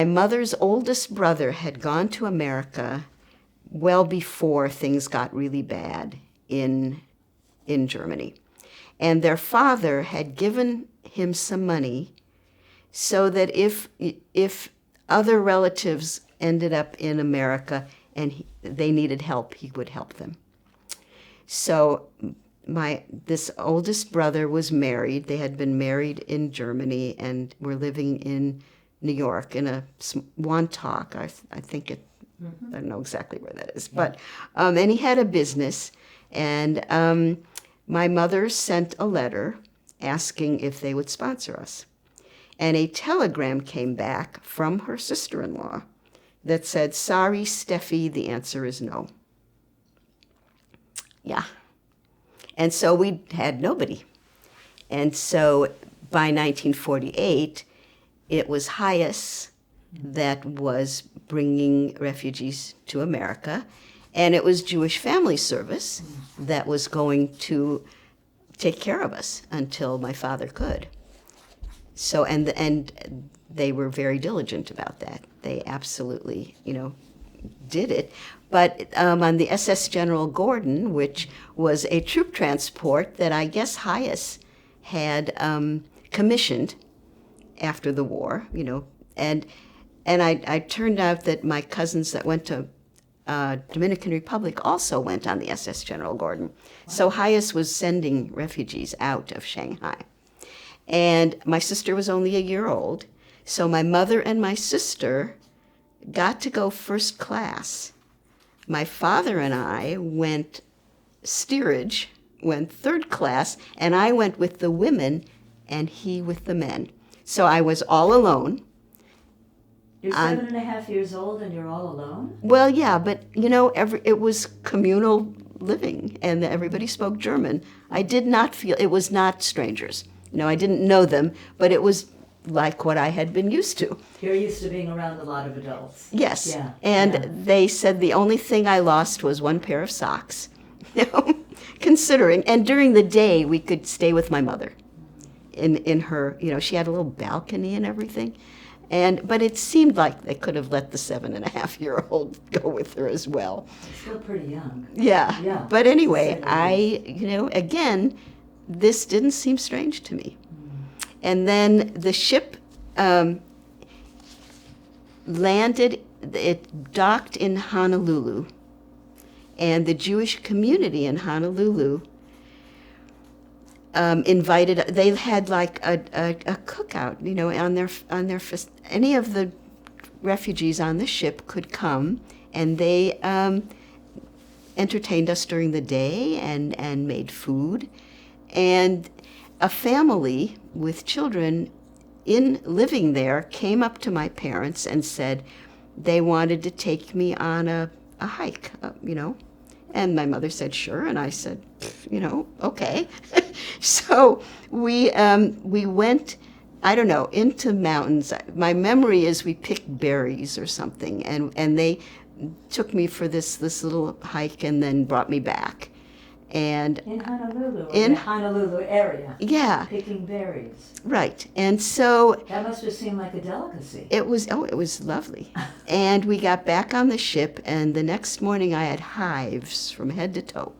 My mother's oldest brother had gone to America well before things got really bad in Germany. And their father had given him some money so that if other relatives ended up in America and they needed help, he would help them. So this oldest brother was married. They had been married in Germany and were living in New York in a Wantage. I think it. I don't know exactly where that is, but and he had a business, and my mother sent a letter asking if they would sponsor us, and a telegram came back from her sister-in-law that said, "Sorry, Steffi, the answer is no." Yeah. And so we had nobody. And so by 1948, it was Hayes that was bringing refugees to America, and it was Jewish Family Service that was going to take care of us until my father could. So, and they were very diligent about that. They absolutely, did it. But on the SS General Gordon, which was a troop transport that I guess Hayes had commissioned after the war, and I turned out that my cousins that went to Dominican Republic also went on the SS General Gordon. Wow. So Hayes was sending refugees out of Shanghai. And my sister was only a year old, so my mother and my sister got to go first class. My father and I went steerage, went third class, and I went with the women and he with the men. So I was all alone. You're 7.5 years old and you're all alone? Well, yeah, but it was communal living and everybody spoke German. I did not feel, it was not strangers. I didn't know them, but it was like what I had been used to. You're used to being around a lot of adults. Yes. Yeah. And they said the only thing I lost was one pair of socks. Considering, and during the day we could stay with my mother in her, she had a little balcony and everything. But it seemed like they could have let the 7.5-year-old go with her as well. Still pretty young. Yeah. Yeah. But anyway, again, this didn't seem strange to me. And then the ship landed, it docked in Honolulu. And the Jewish community in Honolulu invited, they had like a cookout, on their any of the refugees on the ship could come, and they entertained us during the day and made food. And a family with children living there came up to my parents and said they wanted to take me on a hike, And my mother said, sure, and I said, okay. So we went, I don't know, into mountains. My memory is we picked berries or something, and they took me for this little hike and then brought me back. And in Honolulu, in the Honolulu area. Yeah. Picking berries. Right. And so that must have seemed like a delicacy. It was lovely. And we got back on the ship, and the next morning I had hives from head to toe.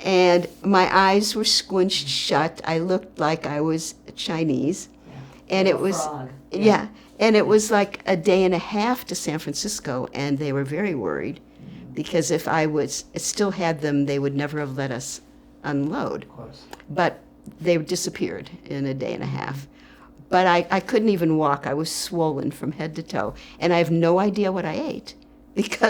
And my eyes were squinched shut. I looked like I was Chinese. Yeah. And like it was frog. Yeah. And it was like a day and a half to San Francisco, and they were very worried. Because if I still had them, they would never have let us unload. Of course. But they disappeared in a day and a half. But I couldn't even walk. I was swollen from head to toe. And I have no idea what I ate because